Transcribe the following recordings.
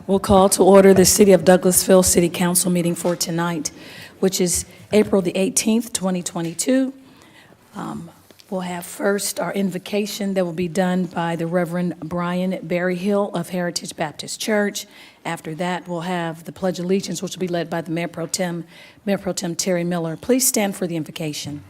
We'll call to order the City of Douglasville City Council meeting for tonight, which is April the 18th, 2022. We'll have first our invocation that will be done by the Reverend Brian Berryhill of Heritage Baptist Church. After that, we'll have the Pledge of Allegiance, which will be led by the Mayor Pro Tem Terry Miller. Please stand for the invocation.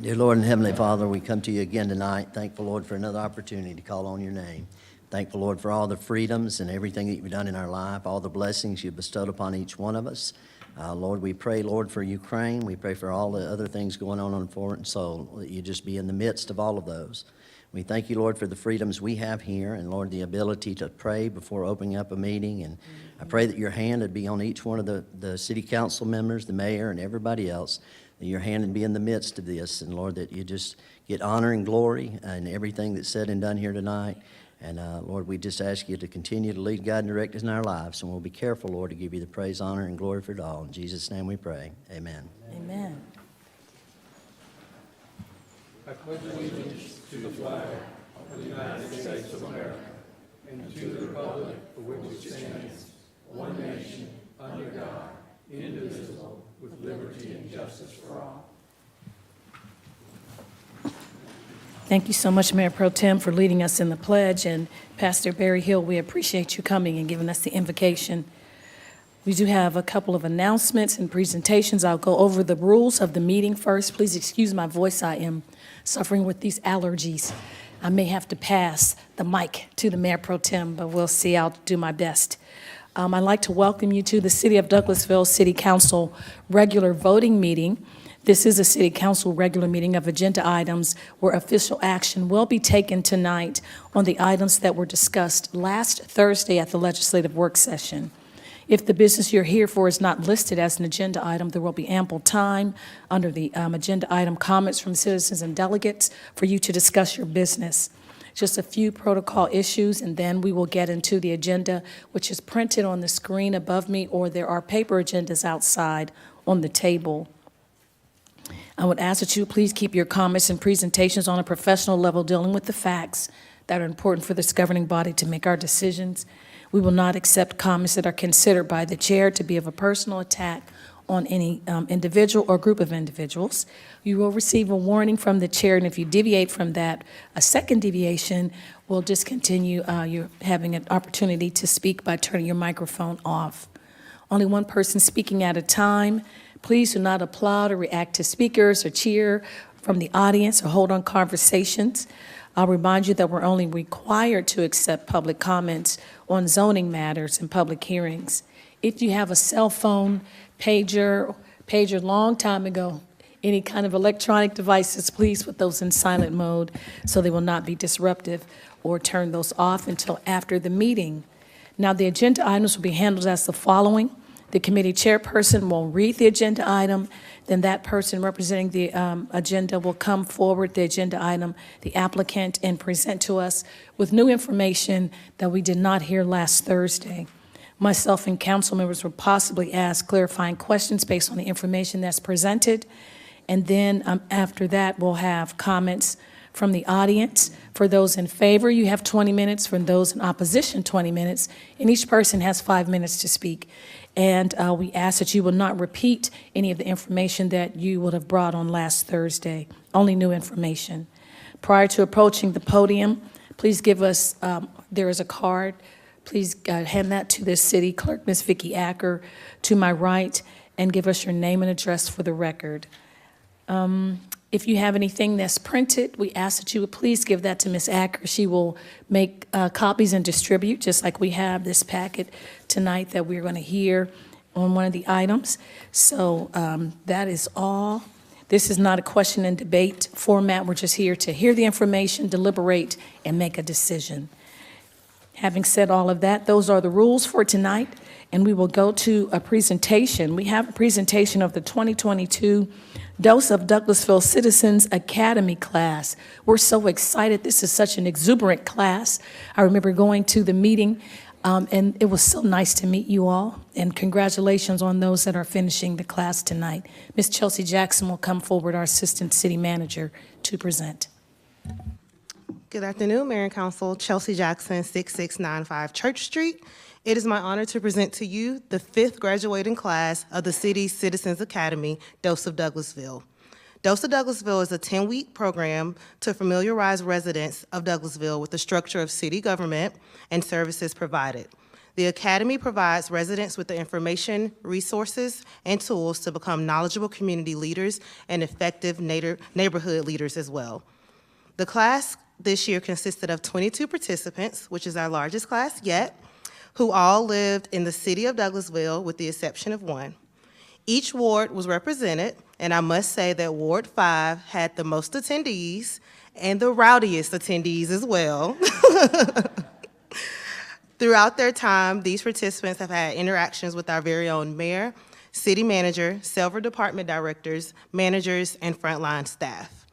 Dear Lord and Heavenly Father, we come to you again tonight. Thankful, Lord, for another opportunity to call on your name. Thankful, Lord, for all the freedoms and everything that you've done in our life, all the blessings you've bestowed upon each one of us. Lord, we pray, Lord, for Ukraine. We pray for all the other things going on Fort and Soul, that you just be in the midst of all of those. We thank you, Lord, for the freedoms we have here, and, Lord, the ability to pray before opening up a meeting. And I pray that your hand would be on each one of the city council members, the mayor, and everybody else, that your hand would be in the midst of this. And, Lord, that you just get honor and glory in everything that's said and done here tonight. And, Lord, we just ask you to continue to lead, guide, and direct us in our lives. And we'll be careful, Lord, to give you the praise, honor, and glory for it all. In Jesus' name we pray. Amen. Amen. I pledge allegiance to the flag of the United States of America and to the republic for which it stands, one nation, under God, indivisible, with liberty and justice for all. Thank you so much, Mayor Pro Tem, for leading us in the pledge. And Pastor Berryhill, we appreciate you coming and giving us the invocation. We do have a couple of announcements and presentations. I'll go over the rules of the meeting first. Please excuse my voice. I am suffering with these allergies. I may have to pass the mic to the Mayor Pro Tem, but we'll see. I'll do my best. I'd like to welcome you to the City of Douglasville City Council regular voting meeting. This is a City Council regular meeting of agenda items where official action will be taken tonight on the items that were discussed last Thursday at the legislative work session. If the business you're here for is not listed as an agenda item, there will be ample time under the agenda item comments from citizens and delegates for you to discuss your business. Just a few protocol issues, and then we will get into the agenda, which is printed on the screen above me, or there are paper agendas outside on the table. I would ask that you please keep your comments and presentations on a professional level, dealing with the facts that are important for this governing body to make our decisions. We will not accept comments that are considered by the chair to be of a personal attack on any individual or group of individuals. You will receive a warning from the chair, and if you deviate from that, a second deviation will discontinue you having an opportunity to speak by turning your microphone off. Only one person speaking at a time. Please do not applaud or react to speakers or cheer from the audience or hold on conversations. I'll remind you that we're only required to accept public comments on zoning matters and public hearings. If you have a cell phone, pager long time ago, any kind of electronic devices, please put those in silent mode so they will not be disruptive, or turn those off until after the meeting. Now, the agenda items will be handled as the following. The committee chairperson will read the agenda item, then that person representing the agenda will come forward, the agenda item, the applicant, and present to us with new information that we did not hear last Thursday. Myself and council members will possibly ask clarifying questions based on the information that's presented, and then after that, we'll have comments from the audience. For those in favor, you have 20 minutes. For those in opposition, 20 minutes. And each person has 5 minutes to speak. And we ask that you will not repeat any of the information that you would have brought on last Thursday, only new information. Prior to approaching the podium, please give us, there is a card. Please hand that to the city clerk, Ms. Vicki Acker, to my right, and give us your name and address for the record. If you have anything that's printed, we ask that you would please give that to Ms. Acker. She will make copies and distribute, just like we have this packet tonight that we're going to hear on one of the items. So that is all. This is not a question and debate format. We're just here to hear the information, deliberate, and make a decision. Having said all of that, those are the rules for tonight, and we will go to a presentation. We have a presentation of the 2022 Dose of Douglasville Citizens Academy class. We're so excited. This is such an exuberant class. I remember going to the meeting, and it was so nice to meet you all, and congratulations on those that are finishing the class tonight. Ms. Chelsea Jackson will come forward, our Assistant City Manager, to present. Good afternoon, Mayor and Council. Chelsea Jackson, 6695 Church Street. It is my honor to present to you the 5th graduating class of the City's Citizens Academy, Dose of Douglasville. Dose of Douglasville is a 10-week program to familiarize residents of Douglasville with the structure of city government and services provided. The Academy provides residents with the information, resources, and tools to become knowledgeable community leaders and effective neighborhood leaders as well. The class this year consisted of 22 participants, which is our largest class yet, who all lived in the city of Douglasville with the exception of one. Each ward was represented, and I must say that Ward 5 had the most attendees and the rowdiest attendees as well. Throughout their time, these participants have had interactions with our very own mayor, city manager, several department directors, managers, and frontline staff.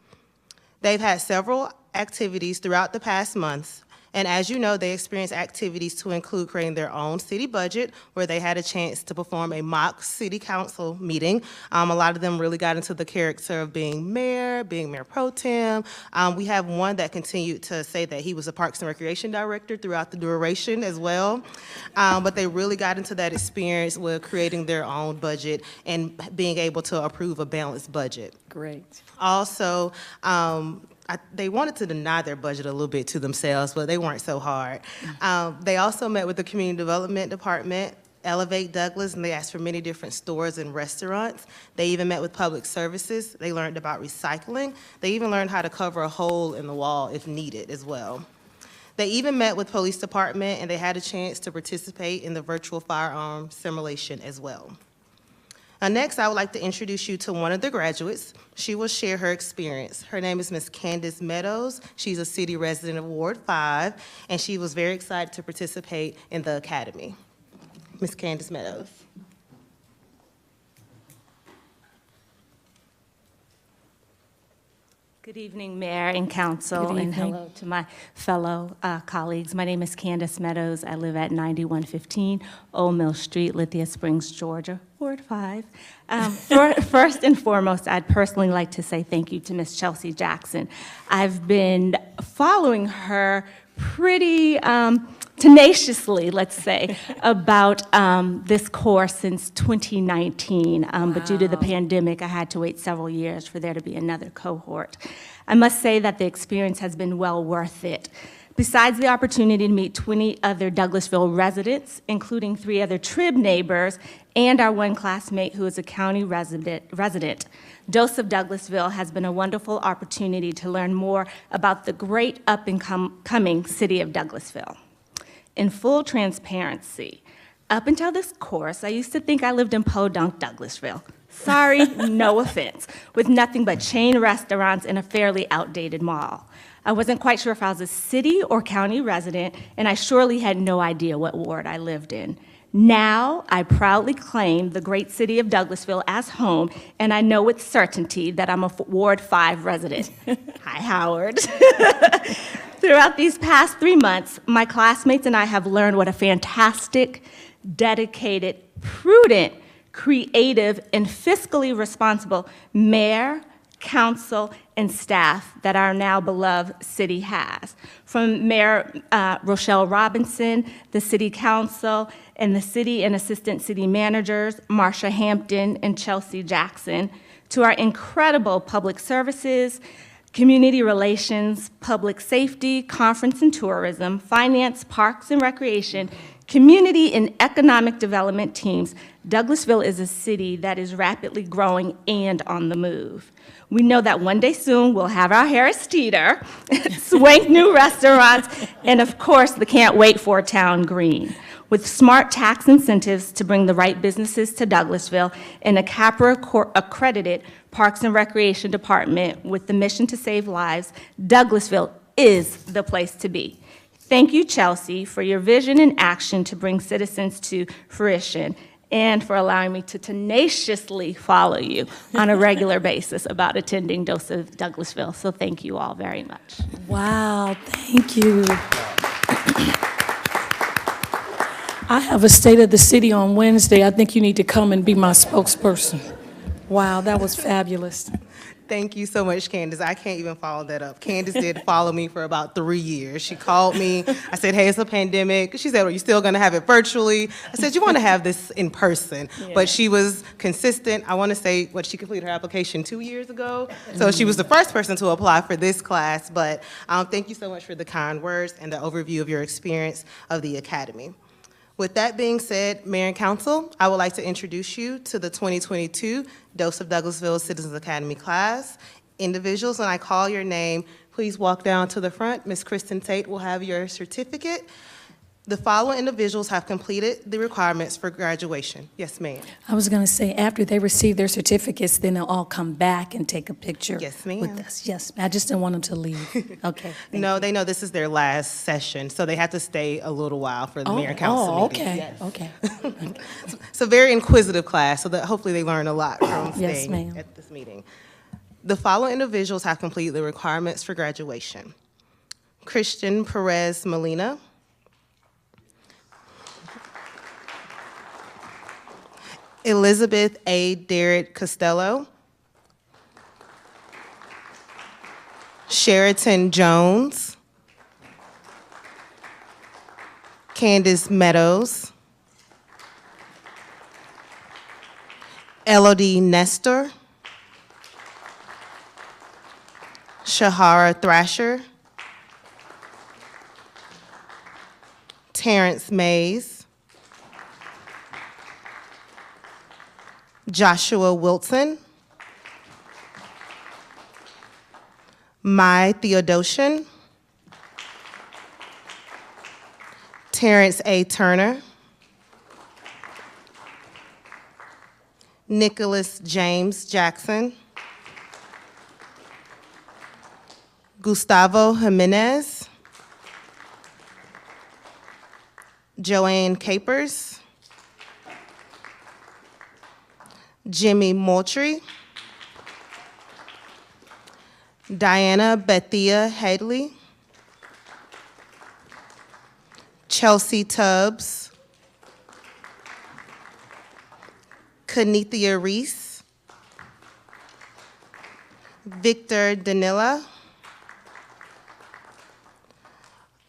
They've had several activities throughout the past months, and as you know, they experienced activities to include creating their own city budget, where they had a chance to perform a mock city council meeting. A lot of them really got into the character of being mayor pro tem. We have one that continued to say that he was a Parks and Recreation director throughout the duration as well. But they really got into that experience with creating their own budget and being able to approve a balanced budget. Great. Also, they wanted to deny their budget a little bit to themselves, but they weren't so hard. They also met with the Community Development Department, Elevate Douglas, and they asked for many different stores and restaurants. They even met with Public Services. They learned about recycling. They even learned how to cover a hole in the wall if needed as well. They even met with Police Department, and they had a chance to participate in the virtual firearm simulation as well. Next, I would like to introduce you to one of the graduates. She will share her experience. Her name is Ms. Candace Meadows. She's a city resident of Ward 5, and she was very excited to participate in the academy. Ms. Candace Meadows. Good evening, Mayor and Council, Good and evening. hello to my fellow colleagues. My name is Candace Meadows. I live at 9115 Old Mill Street, Lithia Springs, Georgia, Ward 5. First and foremost, I'd personally like to say thank you to Ms. Chelsea Jackson. I've been following her pretty tenaciously, let's say, about this course since 2019. But due to the pandemic, I had to wait several years for there to be another cohort. I must say that the experience has been well worth it. Besides the opportunity to meet 20 other Douglasville residents, including 3 other Trib neighbors, and our one classmate who is a county resident, Dose of Douglasville has been a wonderful opportunity to learn more about the great up-and-coming city of Douglasville. In full transparency, up until this course, I used to think I lived in Podunk, Douglasville. Sorry, no offense, with nothing but chain restaurants and a fairly outdated mall. I wasn't quite sure if I was a city or county resident, and I surely had no idea what ward I lived in. Now, I proudly claim the great city of Douglasville as home, and I know with certainty that I'm a Ward 5 resident. Hi, Howard. Throughout these past 3 months, my classmates and I have learned what a fantastic, dedicated, prudent, creative, and fiscally responsible mayor, council, and staff that our now beloved city has. From Mayor Rochelle Robinson, the city council, and the city and assistant city managers, Marsha Hampton and Chelsea Jackson, to our incredible public services, community relations, public safety, conference and tourism, finance, parks and recreation, community and economic development teams, Douglasville is a city that is rapidly growing and on the move. We know that one day soon we'll have our Harris Teeter, swank new restaurants, and of course the can't wait for town green. With smart tax incentives to bring the right businesses to Douglasville and a CAPRA accredited Parks and Recreation Department with the mission to save lives, Douglasville is the place to be. Thank you, Chelsea, for your vision and action to bring citizens to fruition, and for allowing me to tenaciously follow you on a regular basis about attending Dose of Douglasville. So thank you all very much. Wow, thank you. I have a State of the City on Wednesday. I think you need to come and be my spokesperson. Wow, that was fabulous. Thank you so much, Candace. I can't even follow that up. Candace did follow me for about 3 years. She called me. I said, hey, it's a pandemic. She said, are you still going to have it virtually? I said, you want to have this in person. But she was consistent. I want to say, she completed her application 2 years ago. So she was the first person to apply for this class. But thank you so much for the kind words and the overview of your experience of the Academy. With that being said, Mayor and Council, I would like to introduce you to the 2022 Dose of Douglasville Citizens Academy class. Individuals, when I call your name, please walk down to the front. Ms. Kristen Tate will have your certificate. The following individuals have completed the requirements for graduation. Yes, ma'am. I was going to say, after they receive their certificates, then they'll all come back and take a picture Yes, ma'am. with us. Yes, I just didn't want them to leave. Okay. No, they know this is their last session, so they have to stay a little while for the mayor and council meeting. okay, Yes. okay. It's a very inquisitive class, so that hopefully they learn a lot from Yes, staying ma'am. at this meeting. The following individuals have completed the requirements for graduation. Christian Perez Molina. Elizabeth A. Derrick Costello. Sheraton Jones. Candace Meadows. Elodie Nestor. Shahara Thrasher. Terrence Mays. Joshua Wilson. Mai Theodosian. Terrence A. Turner. Nicholas James Jackson. Gustavo Jimenez. Joanne Capers. Jimmy Moultrie. Diana Bethia Hadley. Chelsea Tubbs. Kanithia Reese. Victor Danila.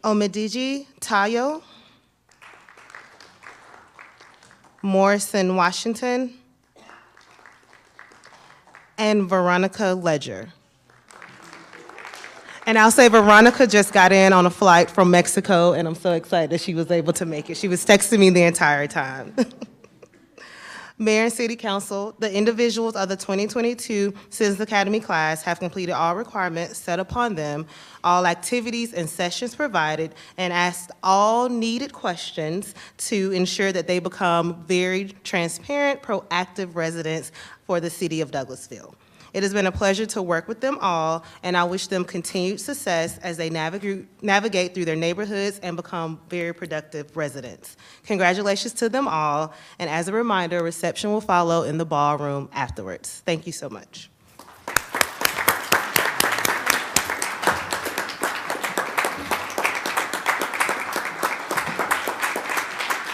Omidiji Tayo. Morrison Washington. And Veronica Ledger. And I'll say Veronica just got in on a flight from Mexico, and I'm so excited that she was able to make it. She was texting me the entire time. Mayor and City Council, the individuals of the 2022 Citizens Academy class have completed all requirements set upon them, all activities and sessions provided, and asked all needed questions to ensure that they become very transparent, proactive residents for the city of Douglasville. It has been a pleasure to work with them all, and I wish them continued success as they navigate through their neighborhoods and become very productive residents. Congratulations to them all, and as a reminder, a reception will follow in the ballroom afterwards. Thank you so much.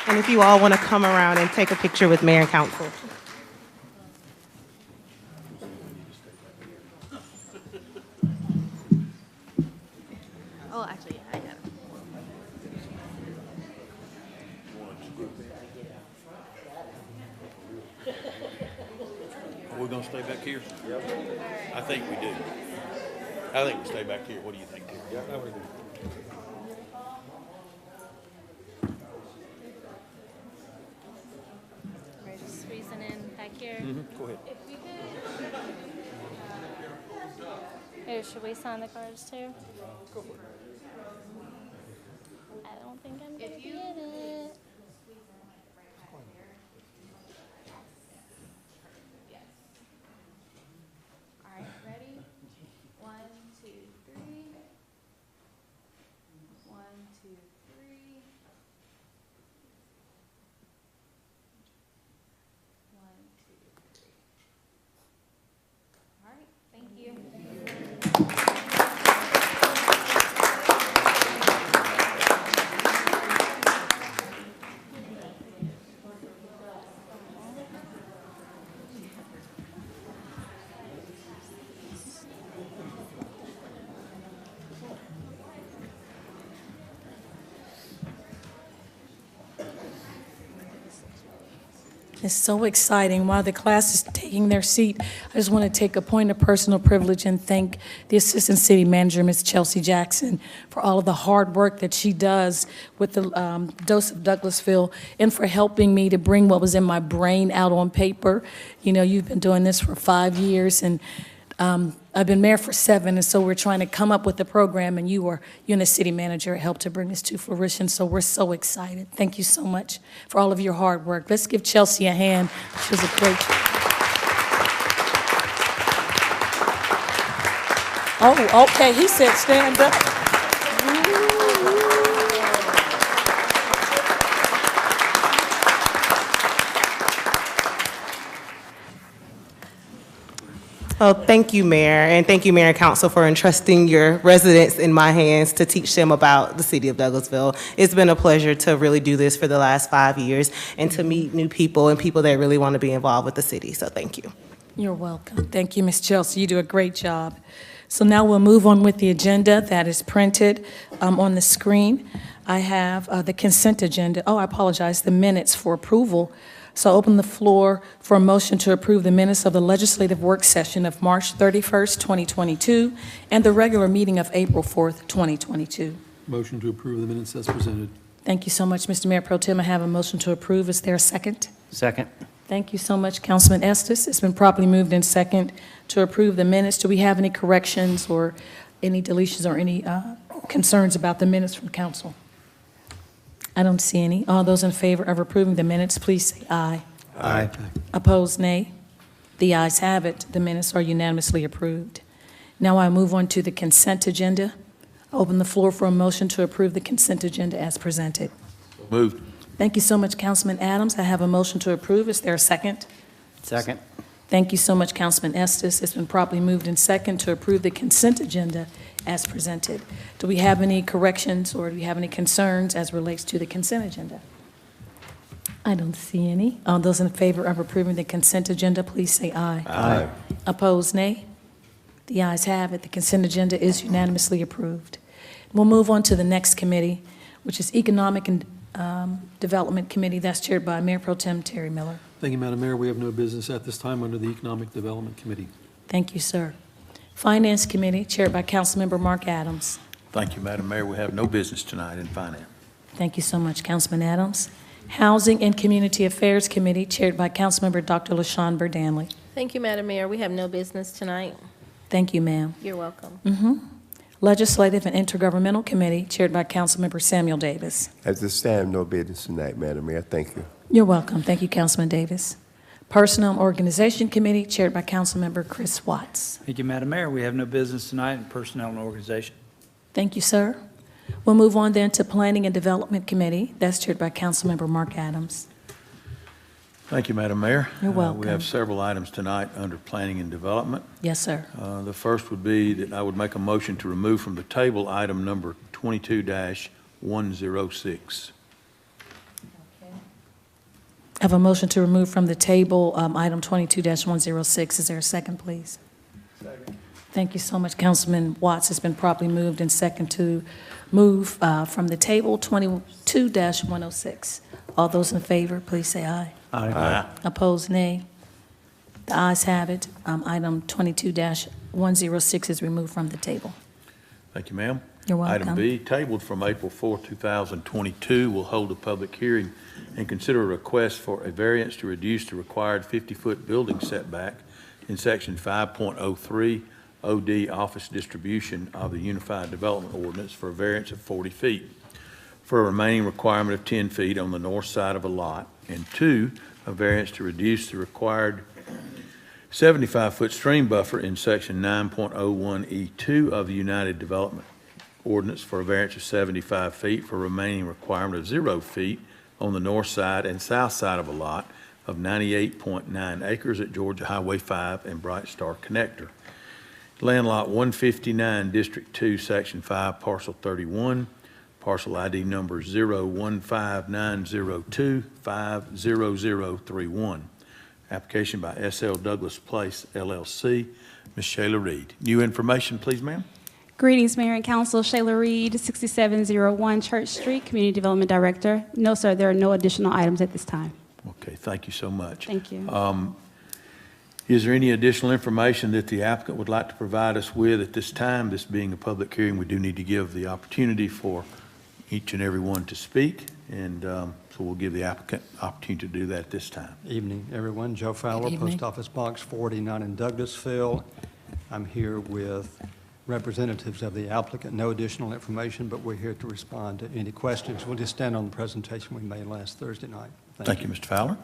And if you all want to come around and take a picture with Mayor and Council. Oh, actually, I got it. We're gonna stay back here? Yep. I think we do. I think we stay back here. What do you think, Terry? Yeah, I would agree. We're just squeezing in back here. Go ahead. If we could. Oh, should we sign the cards too? Go for it. I don't think I'm gonna get it. All right, ready? 1, 2, 3. 1, 2, 3. 1, 2, 3. All right, thank you. It's so exciting. While the class is taking their seat, I just want to take a point of personal privilege and thank the Assistant City Manager, Ms. Chelsea Jackson, for all of the hard work that she does with the Dose of Douglasville and for helping me to bring what was in my brain out on paper. You know, you've been doing this for 5 years, and I've been mayor for 7, and so we're trying to come up with the program, and you're the city manager, helped to bring this to fruition, so we're so excited. Thank you so much for all of your hard work. Let's give Chelsea a hand. She was a great. Oh, okay, he said stand up. Well, thank you, Mayor, and thank you, Mayor and Council, for entrusting your residents in my hands to teach them about the city of Douglasville. It's been a pleasure to really do this for the last 5 years and to meet new people and people that really want to be involved with the city, so thank you. You're welcome. Thank you, Ms. Chelsea. You do a great job. So now we'll move on with the agenda that is printed on the screen. I have the consent agenda. Oh, I apologize, the minutes for approval. So I'll open the floor for a motion to approve the minutes of the legislative work session of March 31st, 2022, and the regular meeting of April 4th, 2022. Motion to approve the minutes as presented. Thank you so much, Mr. Mayor Pro Tem. I have a motion to approve. Is there a second? Second. Thank you so much, Councilman Estes. It's been properly moved in second to approve the minutes. Do we have any corrections or any deletions or any concerns about the minutes from council? I don't see any. All those in favor of approving the minutes, please say aye. Aye. Opposed, nay. The ayes have it. The minutes are unanimously approved. Now I move on to the consent agenda. I open the floor for a motion to approve the consent agenda as presented. Moved. Thank you so much, Councilman Adams. I have a motion to approve. Is there a second? Second. Thank you so much, Councilman Estes. It's been properly moved in second to approve the consent agenda as presented. Do we have any corrections or do we have any concerns as relates to the consent agenda? I don't see any. All those in favor of approving the consent agenda, please say aye. Aye. Opposed, nay. The ayes have it. The consent agenda is unanimously approved. We'll move on to the next committee, which is Economic and Development Committee. That's chaired by Mayor Pro Tem Terry Miller. Thank you, Madam Mayor. We have no business at this time under the Economic Development Committee. Thank you, sir. Finance Committee, chaired by Councilmember Mark Adams. Thank you, Madam Mayor. We have no business tonight in finance. Thank you so much, Councilman Adams. Housing and Community Affairs Committee, chaired by Councilmember Dr. LaShawn Burdanley. Thank you, Madam Mayor. We have no business tonight. Thank you, ma'am. You're welcome. Legislative and Intergovernmental Committee, chaired by Councilmember Samuel Davis. At this time, no business tonight, Madam Mayor. Thank you. You're welcome. Thank you, Councilman Davis. Personnel and Organization Committee, chaired by Councilmember Chris Watts. Thank you, Madam Mayor. We have no business tonight in Personnel and Organization. Thank you, sir. We'll move on then to Planning and Development Committee. That's chaired by Councilmember Mark Adams. Thank you, Madam Mayor. You're welcome. We have several items tonight under Planning and Development. Yes, sir. The first would be that I would make a motion to remove from the table item number 22-106. I have a motion to remove from the table item 22-106. Is there a second, please? Second. Thank you so much, Councilman Watts. It's been properly moved and second to move from the table 22-106. All those in favor, please say aye. Aye. Opposed, nay. The ayes have it. Item 22-106 is removed from the table. Thank you, ma'am. You're welcome. Item B, tabled from April 4, 2022, will hold a public hearing and consider a request for a variance to reduce the required 50-foot building setback in Section 5.03 OD Office Distribution of the Unified Development Ordinance for a variance of 40 feet for a remaining requirement of 10 feet on the north side of a lot, and 2, a variance to reduce the required 75-foot stream buffer in Section 9.01E2 of the United Development Ordinance for a variance of 75 feet for a remaining requirement of 0 feet on the north side and south side of a lot of 98.9 acres at Georgia Highway 5 and Bright Star Connector. Land Lot 159, District 2, Section 5, Parcel 31, parcel ID number 01590250031. Application by S.L. Douglas Place, LLC. Ms. Shayla Reed. New information, please, ma'am. Greetings, Mayor and Council. Shayla Reed, 6701 Church Street, Community Development Director. No, sir, there are no additional items at this time. Okay, thank you so much. Thank you. Is there any additional information that the applicant would like to provide us with at this time? This being a public hearing, we do need to give the opportunity for each and every one to speak, and so we'll give the applicant opportunity to do that at this time. Evening, everyone. Joe Fowler, Good evening. Post Office Box 49 in Douglasville. I'm here with representatives of the applicant. No additional information, but we're here to respond to any questions. We'll just stand on the presentation we made last Thursday night. Thank you, Mr. Fowler.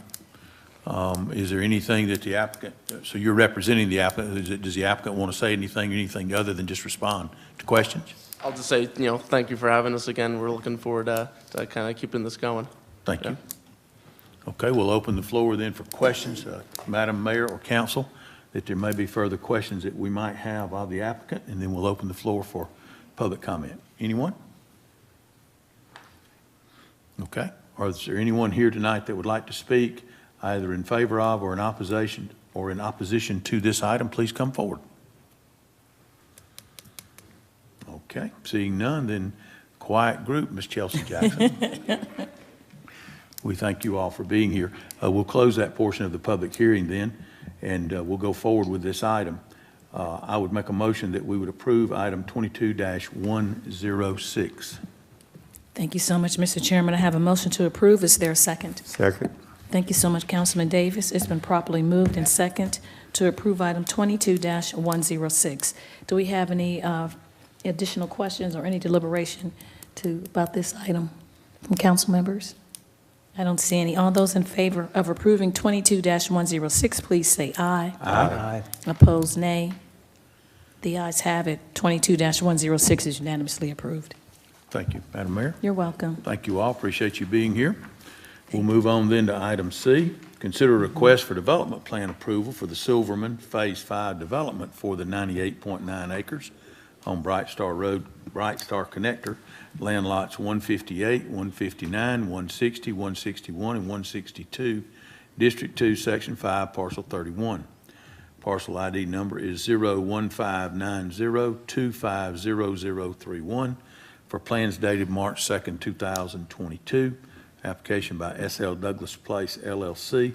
Is there anything that the applicant, so you're representing the applicant, does the applicant want to say anything other than just respond to questions? I'll just say, thank you for having us again. We're looking forward to kind of keeping this going. Thank you. Okay, we'll open the floor then for questions. Madam Mayor or Council, that there may be further questions that we might have of the applicant, and then we'll open the floor for public comment. Anyone? Okay. Or is there anyone here tonight that would like to speak either in favor of or in opposition to this item? Please come forward. Okay, seeing none, then quiet group, Ms. Chelsea Jackson. We thank you all for being here. We'll close that portion of the public hearing then, and we'll go forward with this item. I would make a motion that we would approve item 22-106. Thank you so much, Mr. Chairman. I have a motion to approve. Is there a second? Second. Thank you so much, Councilman Davis. It's been properly moved and second to approve item 22-106. Do we have any additional questions or any deliberation about this item from council members? I don't see any. All those in favor of approving 22-106, please say aye. Aye. Opposed, nay. The ayes have it. 22-106 is unanimously approved. Thank you, Madam Mayor. You're welcome. Thank you all. Appreciate you being here. We'll move on then to item C. Consider a request for development plan approval for the Silverman Phase 5 development for the 98.9 acres on Bright Star Road, Bright Star Connector, land lots 158, 159, 160, 161, and 162, District 2, Section 5, Parcel 31. Parcel ID number is 01590250031 for plans dated March 2nd, 2022. Application by SL Douglas Place LLC.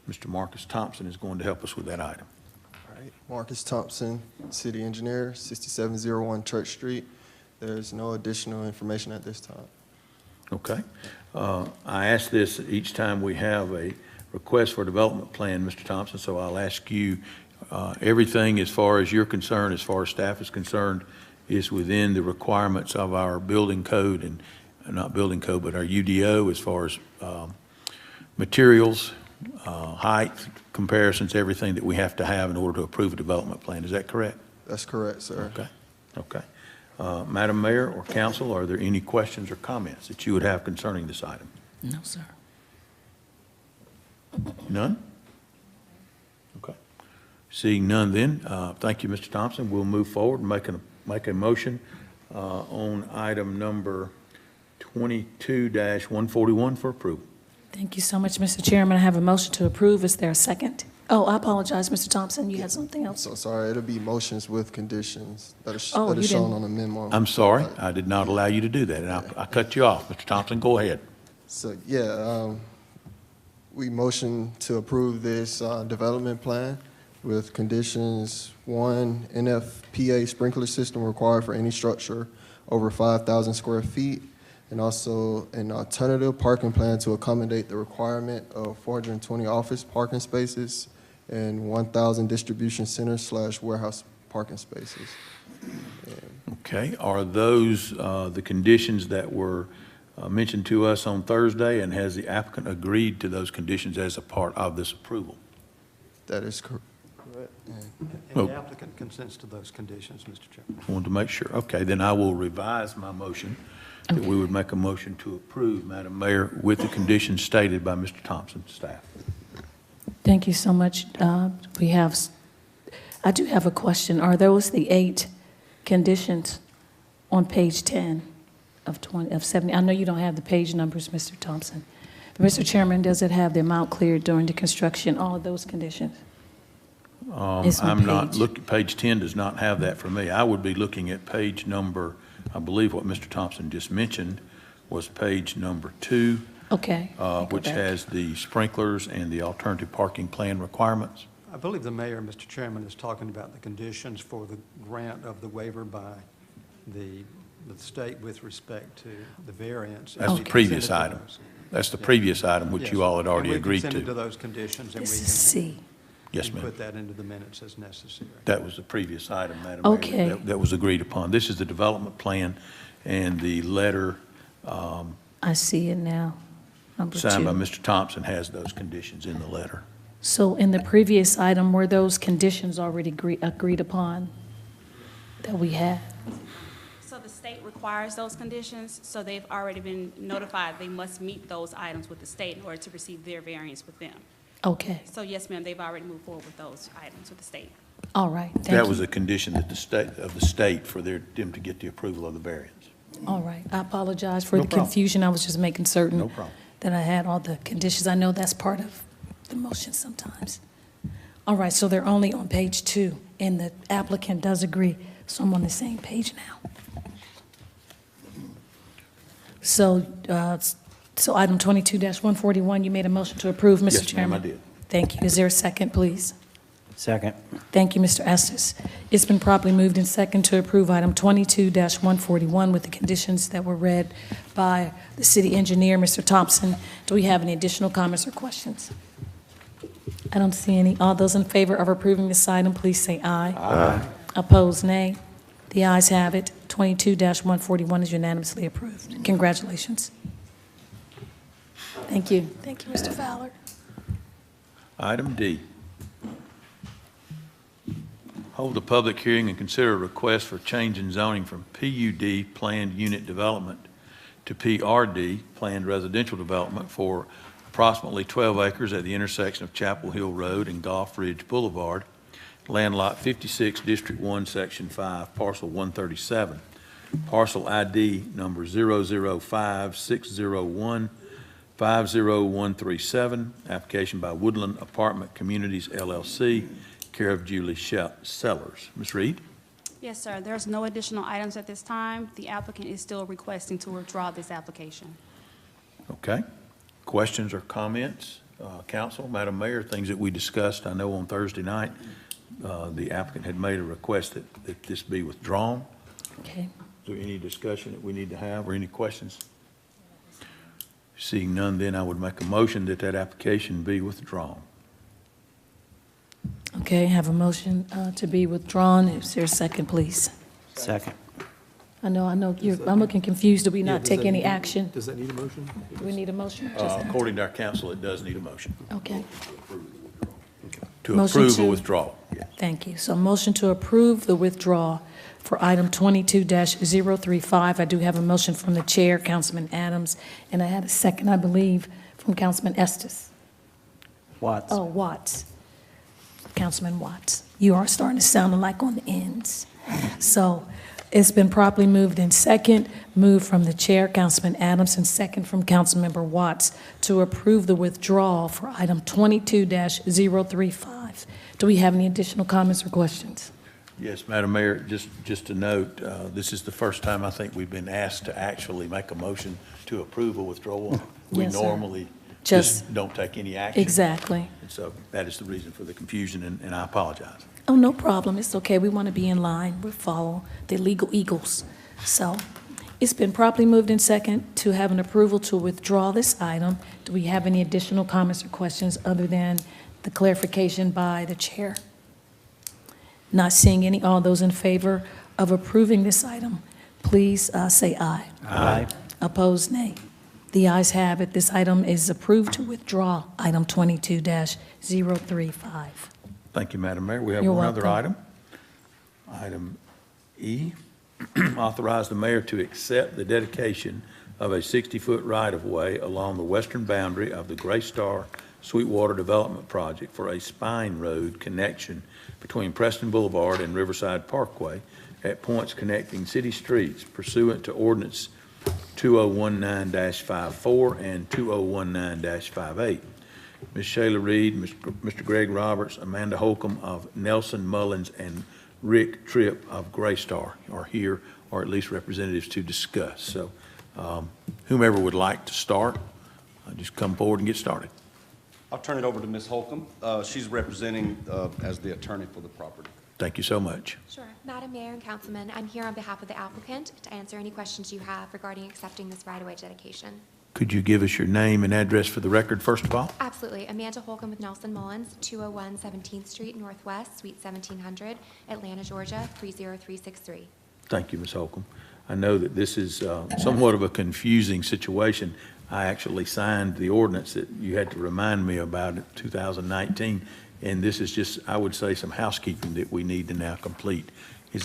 Mr. Marcus Thompson is going to help us with that item. All right, Marcus Thompson, City Engineer, 6701 Church Street. There's no additional information at this time. Okay. I ask this each time we have a request for development plan, Mr. Thompson, so I'll ask you, everything as far as you're concerned, as far as staff is concerned, is within the requirements of our building code and not building code, but our UDO as far as materials, height, comparisons, everything that we have to have in order to approve a development plan. Is that correct? That's correct, sir. Okay. Okay. Madam Mayor or Council, are there any questions or comments that you would have concerning this item? No, sir. None? Okay. Seeing none then, thank you, Mr. Thompson. We'll move forward and make a motion on item number 22-141 for approval. Thank you so much, Mr. Chairman. I have a motion to approve. Is there a second? Oh, I apologize, Mr. Thompson. You had something else? So sorry, it'll be motions with conditions that are Oh, that you are shown didn't- on the memo. I'm sorry, I did not allow you to do that, and I cut you off. Mr. Thompson, go ahead. So, yeah, we motion to approve this development plan with conditions. 1, NFPA sprinkler system required for any structure over 5,000 square feet, and also an alternative parking plan to accommodate the requirement of 420 office parking spaces and 1,000 distribution center / warehouse parking spaces. Okay, are those the conditions that were mentioned to us on Thursday, and has the applicant agreed to those conditions as a part of this approval? That is correct. And the applicant consents to those conditions, Mr. Chairman. I wanted to make sure. Okay, then I will revise my motion that we would make a motion to approve, Madam Mayor, with the conditions stated by Mr. Thompson's staff. Thank you so much. I do have a question. Are those the 8 conditions on page 10 of 70? I know you don't have the page numbers, Mr. Thompson. But Mr. Chairman, does it have the amount cleared during the construction, all of those conditions? It's on I'm not page. looking, page 10 does not have that for me. I would be looking at page number, I believe what Mr. Thompson just mentioned was page number 2 Okay. which has the sprinklers and the alternative parking plan requirements. I believe the mayor, Mr. Chairman, is talking about the conditions for the grant of the waiver by the state with respect to the variance. That's the previous item. That's the previous item, which you all had already agreed And we consented to to. those conditions, and we This can is C. Yes, ma'am. put that into the minutes as necessary. That was the previous item, Madam Mayor. Okay. That was agreed upon. This is the development plan and the letter I see it now. Number signed by 2. Mr. Thompson has those conditions in the letter. So in the previous item, were those conditions already agreed upon that we had? So the state requires those conditions, so they've already been notified they must meet those items with the state in order to receive their variance with them. Okay, So yes, ma'am, they've already moved forward with those items with the state. all right, thank That you. was a condition that the state for them to get the approval of the variance. All right, I apologize for No the problem. confusion. I was just making certain No problem. that I had all the conditions. I know that's part of the motion sometimes. All right, so they're only on page 2, and the applicant does agree, so I'm on the same page now. So, so item 22-141, you made a motion to approve, Mr. Yes, ma'am, Chairman? I did. Thank you. Is there a second, please? Second. Thank you, Mr. Estes. It's been properly moved in second to approve item 22-141 with the conditions that were read by the city engineer, Mr. Thompson. Do we have any additional comments or questions? I don't see any. All those in favor of approving this item, please say aye. Aye. Opposed, nay. The ayes have it. 22-141 is unanimously approved. Congratulations. Thank you. Thank you, Mr. Fowler. Item D. Hold a public hearing and consider a request for change in zoning from PUD, Planned Unit Development, to PRD, Planned Residential Development, for approximately 12 acres at the intersection of Chapel Hill Road and Golf Ridge Boulevard, land lot 56, District 1, Section 5, Parcel 137, parcel ID number 005-601-50137, application by Woodland Apartment Communities, LLC, care of Julie Sellers. Ms. Reed? Yes, sir. There's no additional items at this time. The applicant is still requesting to withdraw this application. Okay. Questions or comments? Council, Madam Mayor, things that we discussed, I know on Thursday night, the applicant had made a request that this be withdrawn. Okay. Is there any discussion that we need to have or any questions? Seeing none, then I would make a motion that that application be withdrawn. Okay, have a motion to be withdrawn. Is there a second, please? Second. I know, I'm looking confused. Do we not take any action? Does that need a motion? Do we need a motion? Just- According to our council, it does need a motion Okay, to Motion approve to- or withdraw. Yeah. thank you. So motion to approve the withdrawal for item 22-035. I do have a motion from the chair, Councilman Adams, and I had a second, I believe, from Councilman Estes. Watts. Oh, Watts. Councilman Watts. You are starting to sound alike on the ends. So it's been properly moved in second, moved from the chair, Councilman Adams, and second from Councilmember Watts to approve the withdrawal for item 22-035. Do we have any additional comments or questions? Yes, Madam Mayor, just to note, this is the first time I think we've been asked to actually make a motion to approve a withdrawal. We Yes, sir. normally Just- just don't take any action. Exactly. And so that is the reason for the confusion, and I apologize. Oh, no problem. It's okay. We want to be in line. We follow the legal eagles. So it's been properly moved in second to have an approval to withdraw this item. Do we have any additional comments or questions other than the clarification by the chair? Not seeing any. All those in favor of approving this item, please say aye. Aye. Opposed, nay. The ayes have it. This item is approved to withdraw item 22-035. Thank you, Madam Mayor. We have You're one other welcome. item. Item E, authorize the mayor to accept the dedication of a 60-foot right-of-way along the western boundary of the Gray Star Sweetwater Development Project for a spine road connection between Preston Boulevard and Riverside Parkway at points connecting city streets pursuant to ordinance 2019-54 and 2019-58. Ms. Shayla Reed, Mr. Greg Roberts, Amanda Holcomb of Nelson Mullins, and Rick Tripp of Gray Star are here, or at least representatives to discuss. So whomever would like to start, just come forward and get started. I'll turn it over to Ms. Holcomb. She's representing as the attorney for the property. Thank you so much. Sure. Madam Mayor and Councilman, I'm here on behalf of the applicant to answer any questions you have regarding accepting this right-of-way dedication. Could you give us your name and address for the record, first of all? Absolutely. Amanda Holcomb with Nelson Mullins, 201 17th Street Northwest, Suite 1700, Atlanta, Georgia, 30363. Thank you, Ms. Holcomb. I know that this is somewhat of a confusing situation. I actually signed the ordinance that you had to remind me about in 2019, and this is just, I would say, some housekeeping that we need to now complete.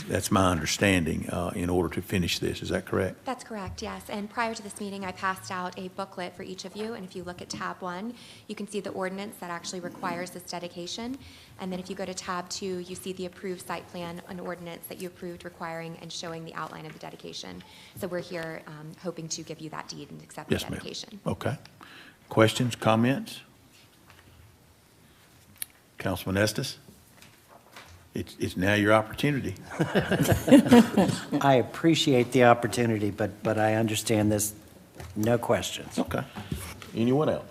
That's my understanding in order to finish this. Is that correct? That's correct, yes. And prior to this meeting, I passed out a booklet for each of you, and if you look at tab 1, you can see the ordinance that actually requires this dedication. And then if you go to tab 2, you see the approved site plan, an ordinance that you approved requiring and showing the outline of the dedication. So we're here hoping to give you that deed and accept the dedication. Okay. Questions, comments? Councilman Estes? It's now your opportunity. I appreciate the opportunity, but I understand this. No questions. Okay. Anyone else?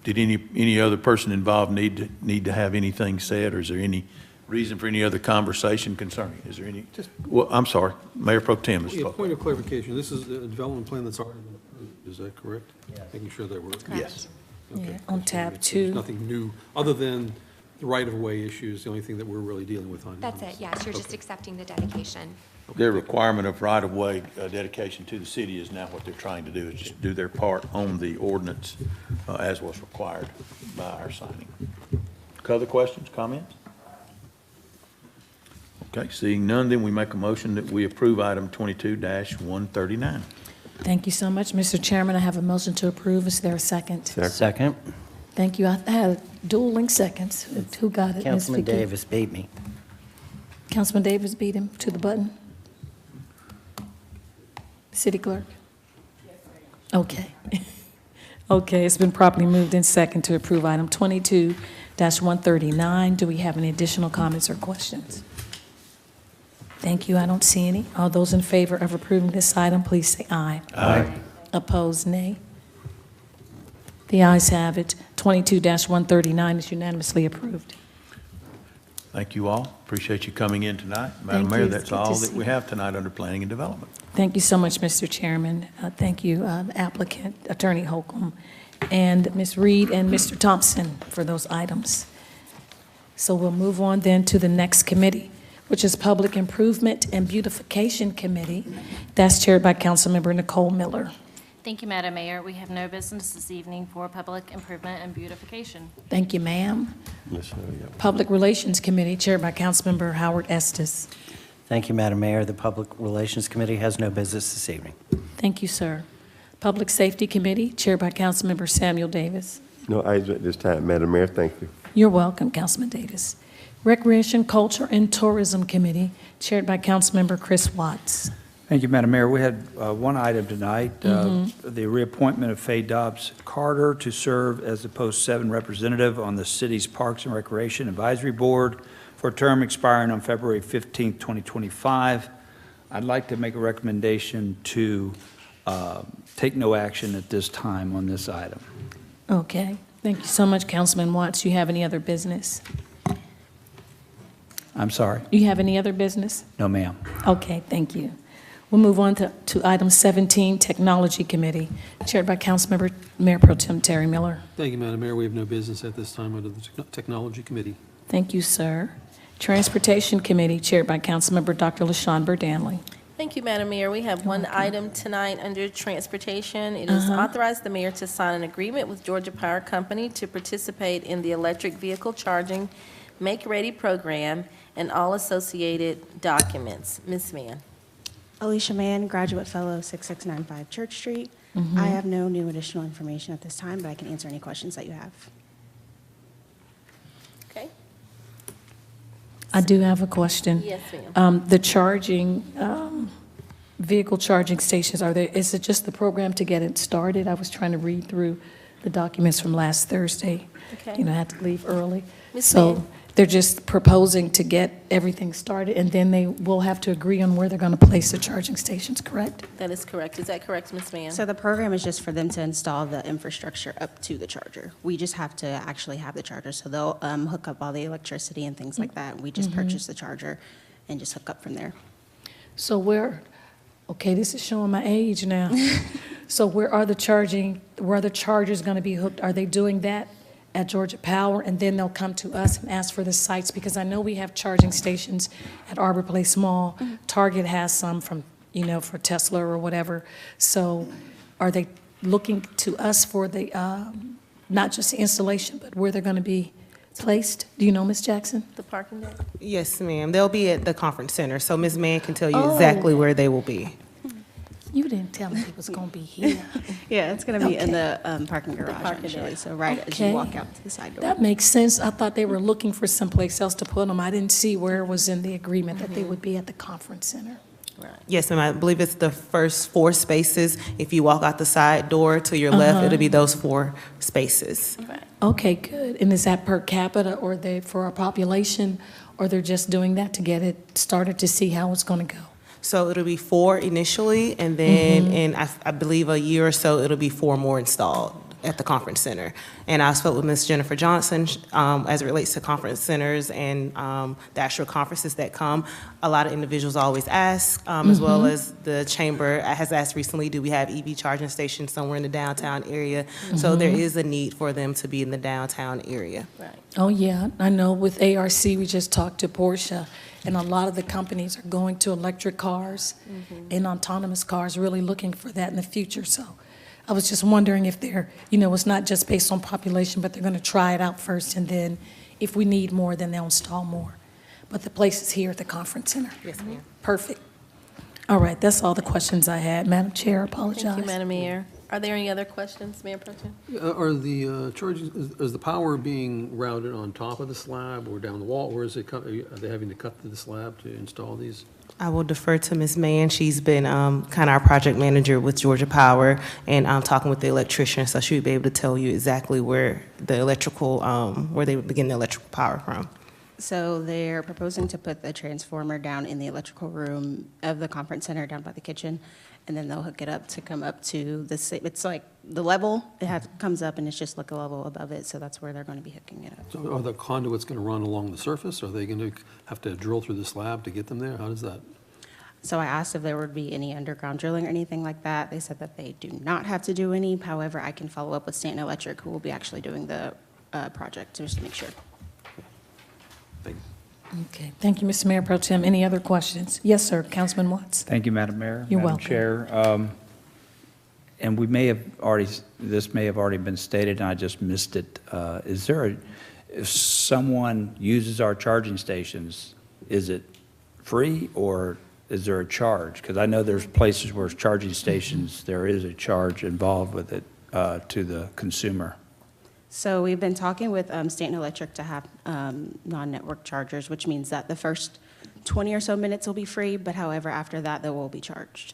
Did any other person involved need to have anything said, or is there any reason for any other conversation concerning? Is there any? Well, I'm sorry, Mayor Pro Tem has spoken. Point of clarification, this is a development plan that's already been approved, is that correct? Yes. Making sure that we're. Yes. Okay. Yeah, on tab There's 2. nothing new, other than the right-of-way issues, the only thing that we're really dealing with on. That's it, yes. You're just accepting the dedication. Their requirement of right-of-way dedication to the city is now what they're trying to do, is just do their part on the ordinance as was required by our signing. Other questions, comments? Okay, seeing none, then we make a motion that we approve item 22-139. Thank you so much, Mr. Chairman. I have a motion to approve. Is there a second? Second. Thank you. I had dueling seconds. Who got it? Ms. Councilman Vicky? Davis beat me. Councilman Davis beat him to the button? City Clerk? Okay. Okay, it's been properly moved in second to approve item 22-139. Do we have any additional comments or questions? Thank you. I don't see any. All those in favor of approving this item, please say aye. Aye. Opposed, nay. The ayes have it. 22-139 is unanimously approved. Thank you all. Appreciate you coming in tonight. Madam Thank Mayor, you. that's It's good all to that see we you. have tonight under planning and development. Thank you so much, Mr. Chairman. Thank you, applicant, Attorney Holcomb, and Ms. Reed and Mr. Thompson for those items. So we'll move on then to the next committee, which is Public Improvement and Beautification Committee. That's chaired by Councilmember Nicole Miller. Thank you, Madam Mayor. We have no business this evening for Public Improvement and Beautification. Thank you, ma'am. Public Relations Committee, chaired by Councilmember Howard Estes. Thank you, Madam Mayor. The Public Relations Committee has no business this evening. Thank you, sir. Public Safety Committee, chaired by Councilmember Samuel Davis. No items at this time, Madam Mayor. Thank you. You're welcome, Councilman Davis. Recreation, Culture, and Tourism Committee, chaired by Councilmember Chris Watts. Thank you, Madam Mayor. We had one item tonight, the reappointment of Faye Dobbs Carter to serve as the Post 7 representative on the city's Parks and Recreation Advisory Board for a term expiring on February 15, 2025. I'd like to make a recommendation to take no action at this time on this item. Okay. Thank you so much, Councilman Watts. Do you have any other business? I'm sorry? You have any other business? No, ma'am. Okay, thank you. We'll move on to item 17, Technology Committee, chaired by Councilmember Mayor Pro Tem Terry Miller. Thank you, Madam Mayor. We have no business at this time under the Technology Committee. Thank you, sir. Transportation Committee, chaired by Councilmember Dr. LaShawn Burdanley. Thank you, Madam Mayor. We have one item tonight under Transportation. It is authorize the mayor to sign an agreement with Georgia Power Company to participate in the electric vehicle charging make-ready program and all associated documents. Ms. Mann. Alicia Mann, Graduate Fellow, 6695 Church Street. I have no new additional information at this time, but I can answer any questions that you have. Okay. I do have a question. Yes, ma'am. The charging, vehicle charging stations, is it just the program to get it started? I was trying to read through the documents from last Thursday. Okay. You know, I had to leave early. Ms. So Mann. They're just proposing to get everything started, and then they will have to agree on where they're going to place the charging stations, correct? That is correct. Is that correct, Ms. Mann? So the program is just for them to install the infrastructure up to the charger. We just have to actually have the charger. So they'll hook up all the electricity and things like that. We just purchase the charger and just hook up from there. So okay, this is showing my age now. So where are the chargers going to be hooked? Are they doing that at Georgia Power, and then they'll come to us and ask for the sites? Because I know we have charging stations at Arbor Place Mall. Target has some from, for Tesla or whatever. So are they looking to us for the, not just the installation, but where they're going to be placed? Do you know, Ms. Jackson? The parking deck? Yes, ma'am. They'll be at the conference center, so Ms. Mann can tell you exactly where they will be. You didn't tell me it was going to be here. Yeah, it's going to be in Okay. the parking garage, parking actually. deck. So right as Okay. you walk out to the side door. That makes sense. I thought they were looking for someplace else to put them. I didn't see where it was in the agreement that they would be at the conference center. Yes, ma'am. I believe it's the first 4 spaces. If you walk out the side door to your left, it'll be those 4 spaces. Okay, good. And is that per capita, or they, for our population, or they're just doing that to get it started to see how it's going to go? So it'll be 4 initially, and then in, I believe, a year or so, it'll be 4 more installed at the conference center. And I spoke with Ms. Jennifer Johnson as it relates to conference centers and the actual conferences that come. A lot of individuals always ask, as well as the chamber has asked recently, do we have EV charging stations somewhere in the downtown area? So there is a need for them to be in the downtown area. Oh, yeah. I know with ARC, we just talked to Portia, and a lot of the companies are going to electric cars and autonomous cars, really looking for that in the future. So I was just wondering if they're, it's not just based on population, but they're going to try it out first, and then if we need more, then they'll install more. But the place is here at the conference center. Yes, ma'am. Perfect. All right, that's all the questions I had. Madam Chair, I apologize. Thank you, Madam Mayor. Are there any other questions, Mayor Pro Tem? Are the is the power being routed on top of the slab or down the wall, or is it, are they having to cut through the slab to install these? I will defer to Ms. Mann. She's been kind of our project manager with Georgia Power, and I'm talking with the electrician, so she'll be able to tell you exactly where the electrical, where they would begin the electrical power from. So they're proposing to put the transformer down in the electrical room of the conference center down by the kitchen, and then they'll hook it up to come up to the, it's like the level, comes up and it's just like a level above it, so that's where they're going to be hooking it up. So are the conduits going to run along the surface? Are they going to have to drill through the slab to get them there? How does that? So I asked if there would be any underground drilling or anything like that. They said that they do not have to do any. However, I can follow up with Stanton Electric, who will be actually doing the project, just to make sure. Thank you. Okay, thank you, Mr. Mayor Pro Tem. Any other questions? Yes, sir, Councilman Watts. Thank you, Madam Mayor. You're Madam welcome. Chair. And we may have already, this may have already been stated, and I just missed it. Is there if someone uses our charging stations, is it free or is there a charge? Because I know there's places where charging stations, there is a charge involved with it to the consumer. So we've been talking with Stanton Electric to have non-network chargers, which means that the first 20 or so minutes will be free, but however, after that, they will be charged.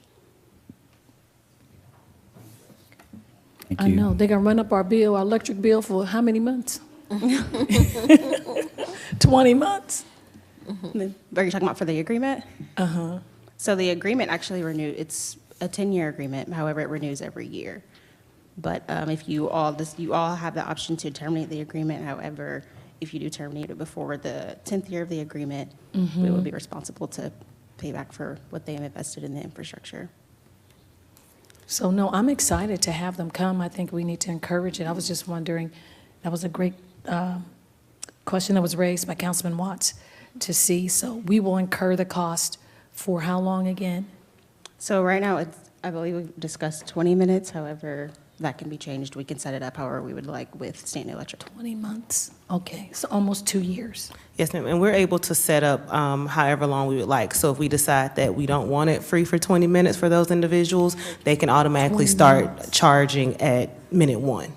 Thank I you. know, they're going to run up our bill, our electric bill for how many months? 20 months? Are you talking about for the agreement? Uh-huh. So the agreement actually renewed, it's a 10-year agreement, however, it renews every year. But if you all have the option to terminate the agreement. However, if you do terminate it before the 10th year of the agreement, we will be responsible to pay back for what they have invested in the infrastructure. So, no, I'm excited to have them come. I think we need to encourage it. I was just wondering, that was a great question that was raised by Councilman Watts to see. So we will incur the cost for how long again? So right now, I believe we've discussed 20 minutes. However, that can be changed. We can set it up however we would like with Stanton Electric. 20 months. Okay, so almost 2 years. Yes, ma'am, and we're able to set up however long we would like. So if we decide that we don't want it free for 20 minutes for those individuals, they can automatically start charging at minute 1.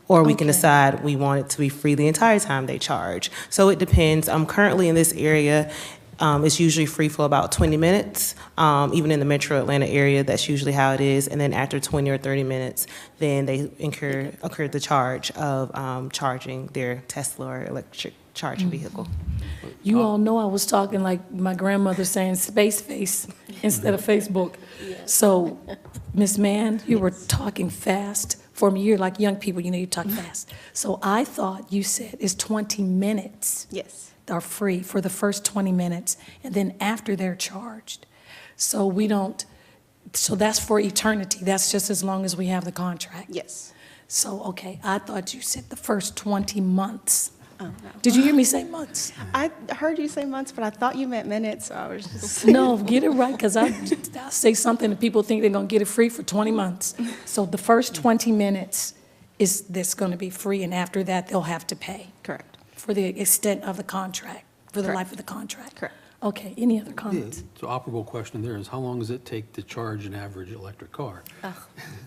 Or we can decide we want it to be free the entire time they charge. So it depends. Currently in this area, it's usually free for about 20 minutes. Even in the metro Atlanta area, that's usually how it is. And then after 20 or 30 minutes, then they incur the charge of charging their Tesla or electric charging vehicle. You all know I was talking like my grandmother saying space face instead of Facebook. So, Ms. Mann, you were talking fast. For me, you're like young people, you talk fast. So I thought you said it's 20 minutes. Yes. Are free for the first 20 minutes, and then after they're charged. So so that's for eternity. That's just as long as we have the contract. Yes. So, okay, I thought you said the first 20 months. Oh, no. Did you hear me say months? I heard you say months, but I thought you meant minutes, so I was just. No, get it right, because I'll say something and people think they're going to get it free for 20 months. So the first 20 minutes is this going to be free, and after that, they'll have to pay. Correct. For the extent of the contract, for the Correct. life of the contract. Correct. Okay, any other comments? So operable question there is, how long does it take to charge an average electric car?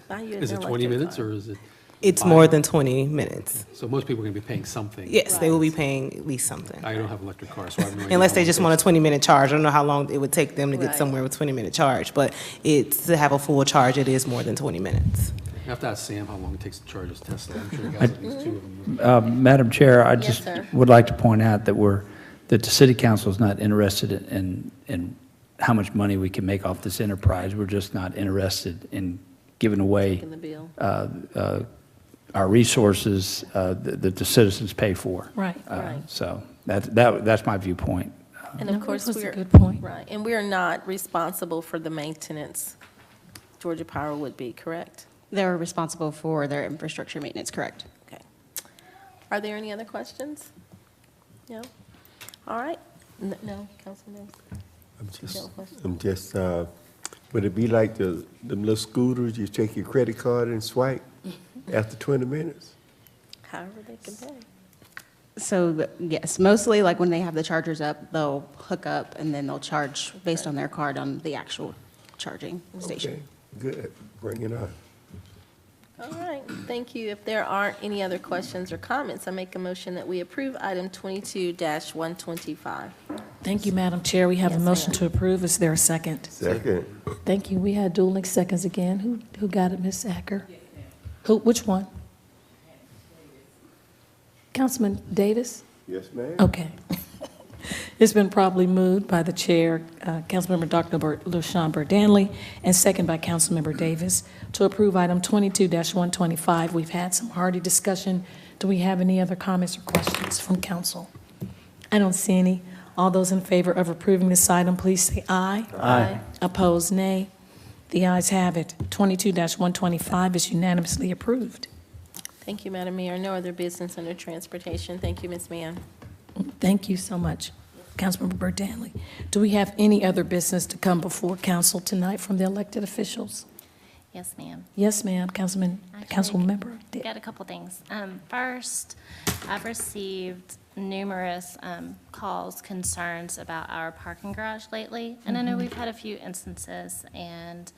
Buy you Is an it 20 electric minutes car. or is it? It's 5? more than 20 minutes. So most people are going to be paying something. Yes, they will be paying at least something. I don't have an electric car, so I have no idea. Unless how they long just it want a takes. 20-minute charge. I don't know how long it would take them to get Right. somewhere with 20-minute charge, but it's, to have a full charge, it is more than 20 minutes. You have to ask Sam how long it takes to charge his Tesla. I'm sure he got at least 2 of them. Madam Chair, I Yes, just sir. would like to point out that that the city council is not interested in how much money we can make off this enterprise. We're just not interested in giving away Taking the bill. our resources that the citizens pay for. Right. Right. So that's my viewpoint. And No, of course, that was a we're. good point. Right, and we are not responsible for the maintenance. Georgia Power would be, correct? They're responsible for their infrastructure maintenance, correct? Okay. Are there any other questions? No? All right. No, Councilman? I'm just, would it be like them little scooters, you take your credit card and swipe after 20 minutes? However they can pay. So, yes, mostly like when they have the chargers up, they'll hook up and then they'll charge based on their card on the actual charging station. Okay, good, bring it on. All right, thank you. If there aren't any other questions or comments, I make a motion that we approve item 22-125. Thank you, Madam Chair. We have a Yes, motion ma'am. to approve. Is there a second? Second. Thank you. We had dueling seconds again. Who got it, Ms. Acker? Which one? Councilman Davis? Yes, ma'am. Okay. It's been properly moved by the chair, Councilmember Dr. LaShawn Burdanley, and second by Councilmember Davis to approve item 22-125. We've had some hearty discussion. Do we have any other comments or questions from council? I don't see any. All those in favor of approving this item, please say aye. Aye. Opposed, nay. The ayes have it. 22-125 is unanimously approved. Thank you, Madam Mayor. No other business under transportation. Thank you, Ms. Mann. Thank you so much, Councilmember Burdanley. Do we have any other business to come before council tonight from the elected officials? Yes, ma'am. Yes, ma'am. Councilmember. Got a couple things. First, I've received numerous calls, concerns about our parking garage lately, and I know we've had a few instances, and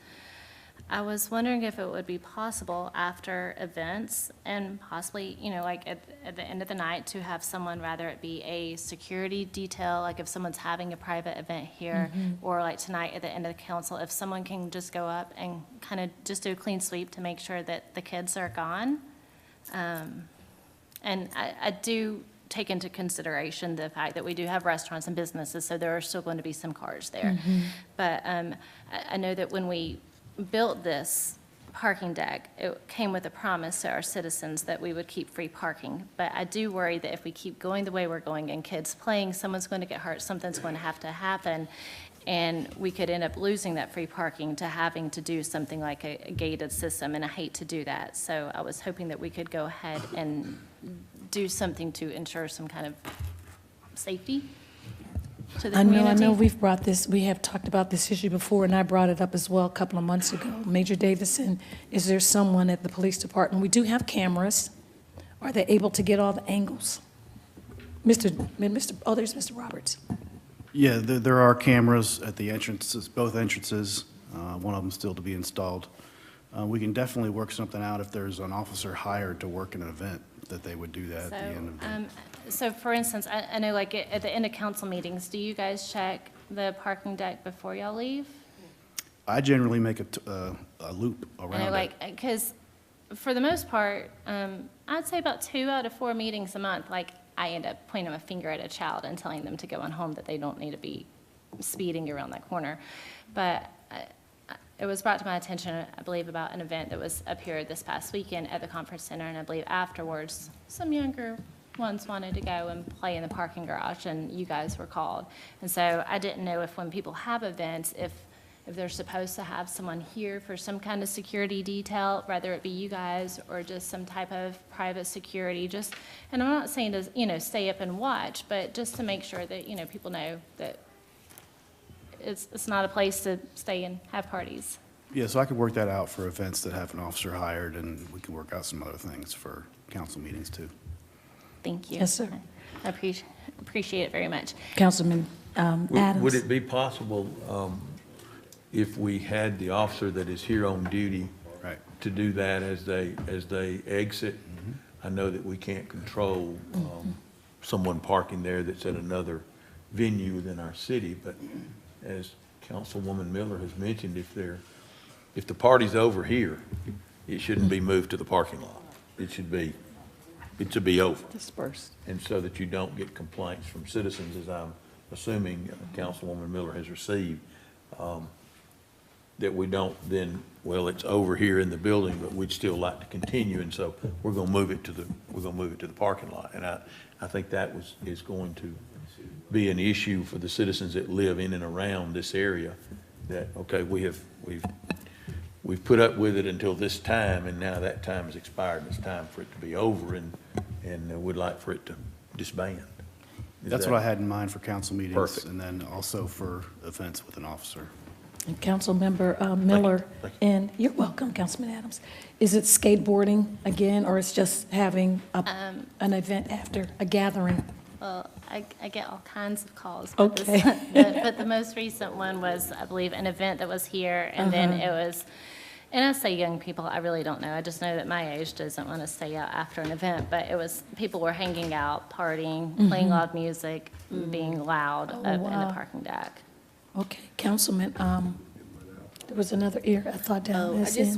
I was wondering if it would be possible after events and possibly, like at the end of the night to have someone, rather it be a security detail, like if someone's having a private event here, or like tonight at the end of the council, if someone can just go up and kind of just do a clean sweep to make sure that the kids are gone. And I do take into consideration the fact that we do have restaurants and businesses, so there are still going to be some cars there. But I know that when we built this parking deck, it came with a promise to our citizens that we would keep free parking. But I do worry that if we keep going the way we're going and kids playing, someone's going to get hurt, something's going to have to happen, and we could end up losing that free parking to having to do something like a gated system, and I hate to do that. So I was hoping that we could go ahead and do something to ensure some kind of safety to the community. I know we have talked about this issue before, and I brought it up as well a couple of months ago. Major Davison, is there someone at the police department? We do have cameras. Are they able to get all the angles? There's Mr. Roberts. Yeah, there are cameras at the entrances, both entrances, one of them still to be installed. We can definitely work something out if there's an officer hired to work in an event, that they would do that at the end of the. So for instance, I know like at the end of council meetings, do you guys check the parking deck before y'all leave? I generally make a loop I know, around it. like, because for the most part, I'd say about 2 out of 4 meetings a month, like I end up pointing a finger at a child and telling them to go on home, that they don't need to be speeding around that corner. But it was brought to my attention, I believe, about an event that was up here this past weekend at the conference center, and I believe afterwards, some younger ones wanted to go and play in the parking garage, and you guys were called. And so I didn't know if when people have events, if they're supposed to have someone here for some kind of security detail, whether it be you guys or just some type of private security, just, and I'm not saying to, you know, stay up and watch, but just to make sure that, you know, people know that it's not a place to stay and have parties. Yeah, so I could work that out for events that have an officer hired, and we can work out some other things for council meetings too. Thank you. Yes, sir. I appreciate it very much. Councilman Adams. Would it be possible, if we had the officer that is here on duty to do that as they exit? I know that we can't control someone parking there that's at another venue within our city, but as Councilwoman Miller has mentioned, if the party's over here, it shouldn't be moved to the parking lot. It should be over. Dispersed. And so that you don't get complaints from citizens, as I'm assuming Councilwoman Miller has received, that we don't then, well, it's over here in the building, but we'd still like to continue, and so we're gonna move it to the parking lot. And I think that is going to be an issue for the citizens that live in and around this area, that, okay, we've put up with it until this time, and now that time has expired, and it's time for it to be over, and we'd like for it to disband. That's what I had in mind for council meetings. Perfect. And then also for events with an officer. And Councilmember Miller, and you're welcome, Councilman Adams. Is it skateboarding again, or it's just having an event after, a gathering? Well, I get all kinds of calls. Okay. But the most recent one was, I believe, an event that was here, and then it was, and I say young people, I really don't know. I just know that my age doesn't want to stay out after an event, but it was, people were hanging out, partying, playing loud music, being loud up in the parking deck. Okay, Councilman, there was another ear, I thought down this end.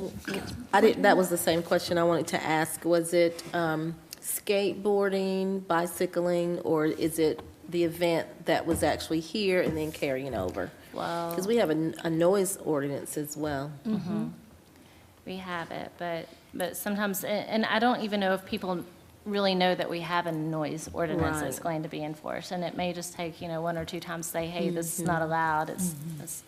That was the same question I wanted to ask. Was it skateboarding, bicycling, or is it the event that was actually here and then carrying over? Well, because we have a noise ordinance as well. We have it, but sometimes, and I don't even know if people really know that we have a noise ordinance that's going to be enforced, and it may just take, you know, one or two times to say, hey, this is not allowed, it's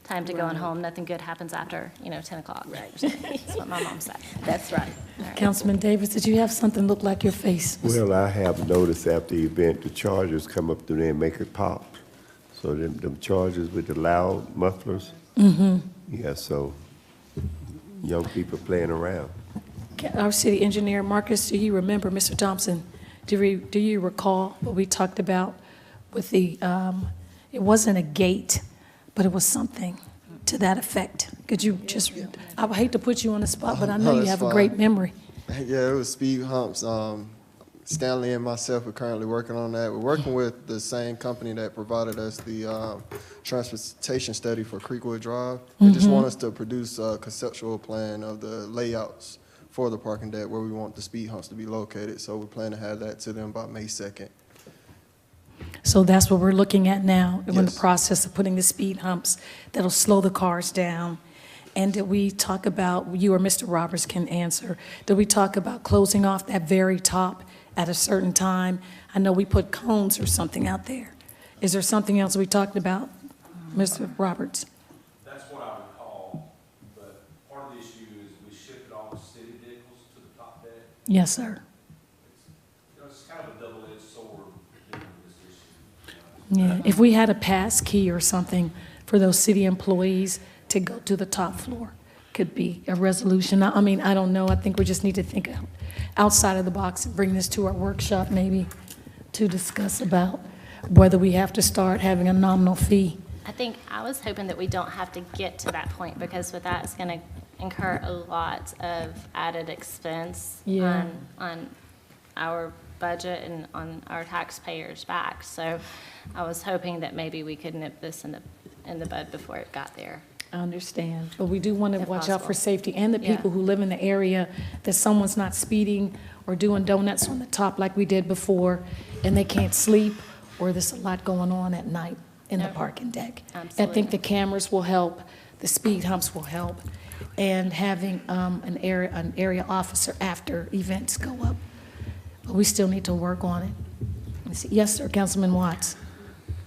time to go on home, nothing good happens after, 10 o'clock. Right. That's what my mom said. That's right. Councilman Davis, did you have something look like your face? Well, I have noticed after the event, the chargers come up through there and make it pop. So them chargers with the loud mufflers. Yeah, so young people playing around. Our city engineer, Marcus, do you remember, Mr. Thompson, do you recall what we talked about with the, it wasn't a gate, but it was something to that effect? Could you just, I would hate to put you on the spot, but I know you have a great memory. Yeah, it was speed humps. Stanley and myself are currently working on that. We're working with the same company that provided us the transportation study for Creekwood Drive. They just want us to produce a conceptual plan of the layouts for the parking deck where we want the speed humps to be located. So we plan to have that to them by May 2nd. So that's what we're looking at now. We're in the Yes. process of putting the speed humps that'll slow the cars down. And did we talk about, you or Mr. Roberts can answer, did we talk about closing off that very top at a certain time? I know we put cones or something out there. Is there something else we talked about, Mr. Roberts? That's what I recall, but part of the issue is we shifted all the city vehicles to the top deck. Yes, sir. It's kind of a double-edged sword dealing with this issue. Yeah, if we had a pass key or something for those city employees to go to the top floor, could be a resolution. I mean, I don't know. I think we just need to think outside of the box and bring this to our workshop maybe to discuss about whether we have to start having a nominal fee. I think I was hoping that we don't have to get to that point, because with that, it's going to incur a lot of added expense on our budget and on our taxpayers' backs. So I was hoping that maybe we could nip this in the bud before it got there. I understand, but we do want to If watch out for possible. safety and the Yeah. people who live in the area, that someone's not speeding or doing donuts on the top like we did before, and they can't sleep, or there's a lot going on at night in the Yep. parking deck. I Absolutely. think the cameras will help, the speed humps will help, and having an area officer after events go up. But we still need to work on it. Let me see. Yes, sir, Councilman Watts.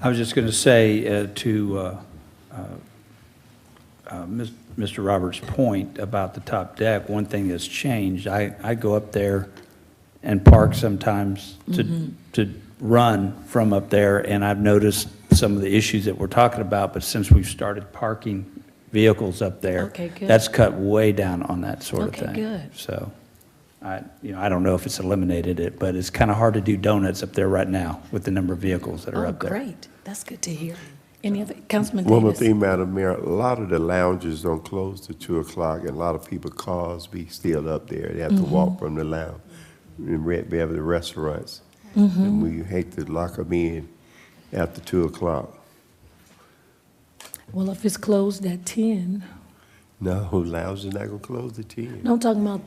I was just going to say Mr. Roberts' point about the top deck, one thing that's changed, I go up there and park sometimes to run from up there, and I've noticed some of the issues that we're talking about, but since we've started parking vehicles up there, Okay, good. that's cut way down on that sort of Okay, thing. good. So, I don't know if it's eliminated it, but it's kind of hard to do donuts up there right now with the number of vehicles that are Oh, up there. great. That's good to hear. Any other, Councilman One more Davis? thing, Madam Mayor, a lot of the lounges don't close till 2 o'clock, and a lot of people cars be still up there. They have to walk from the lounge and be able the restaurants. And we hate to lock them in after 2 o'clock. Well, if it's closed at 10, No, lounge is not gonna close at 10. no, I'm talking about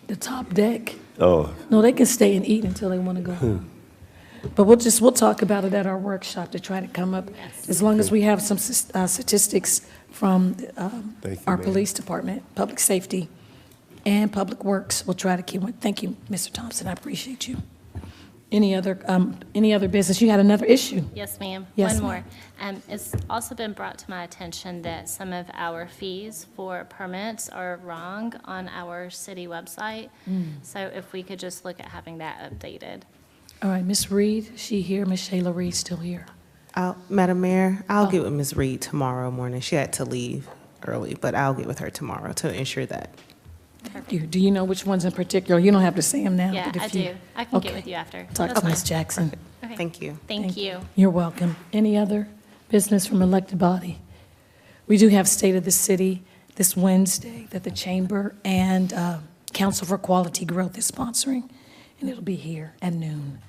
the top deck. Oh, No, they can stay and eat until they want to go home. But we'll talk about it at our workshop to try to come up, as long as we have some statistics from Thank you, our ma'am. police department, public safety, and public works. We'll try to keep it. Thank you, Mr. Thompson, I appreciate you. Any other business? You had another issue? Yes, ma'am. Yes, One more. It's also been brought to my attention that some of our fees for permits are wrong on our city website. So if we could just look at having that updated. All right, Ms. Reed, she here, Ms. Shayla Reed still here. Madam Mayor, Oh. I'll get with Ms. Reed tomorrow morning. She had to leave early, but I'll get with her tomorrow to ensure that. Do you know which ones in particular? You don't have to say them now. Yeah, but if I do. I can get Okay. with you after. Talk That's to Ms. fine. Jackson. Okay. Thank you. Thank you. You're welcome. Any other business from elected body? We do have State of the City this Wednesday that the Chamber and Council for Quality Growth is sponsoring, and it'll be here at noon.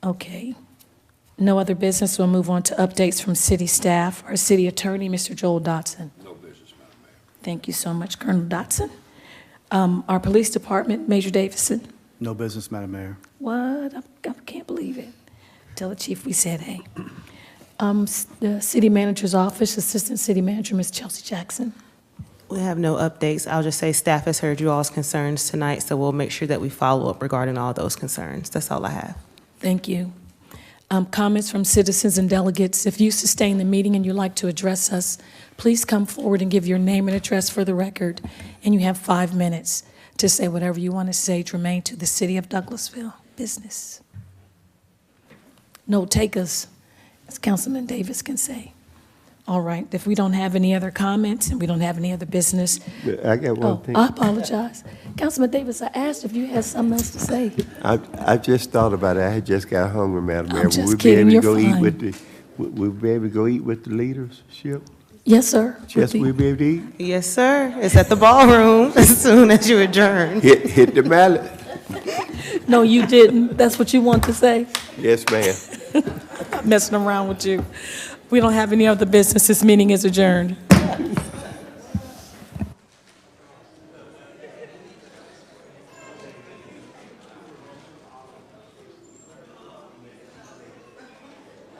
Okay. No other business. We'll move on to updates from city staff. Our city attorney, Mr. Joel Dotson. No business, Madam Mayor. Thank you so much, Colonel Dotson. Our police department, Major Davison. No business, Madam Mayor. What? I can't believe it. Tell the chief we said hey. The city manager's office, Assistant City Manager, Ms. Chelsea Jackson. We have no updates. I'll just say staff has heard you all's concerns tonight, so we'll make sure that we follow up regarding all those concerns. That's all I have. Thank you. Comments from citizens and delegates. If you sustain the meeting and you'd like to address us, please come forward and give your name and address for the record. And you have 5 minutes to say whatever you want to say germane to the city of Douglasville business. No takers, as Councilman Davis can say. All right, if we don't have any other comments and we don't have any other business. I got one thing. I apologize. Councilman Davis, I asked if you had something else to say. I just thought about it. I had just got hungry, Madam Mayor. I'm just Will we be kidding. able to You're go eat fine. with the? Will we be able to go eat with the leadership? Yes, sir. Yes, we'll be able to eat. Yes, sir. It's at the ballroom as soon as you adjourn. Hit the mallet. No, you didn't. That's what you want to say? Yes, ma'am. I'm messing around with you. We don't have any other business. This meeting is adjourned.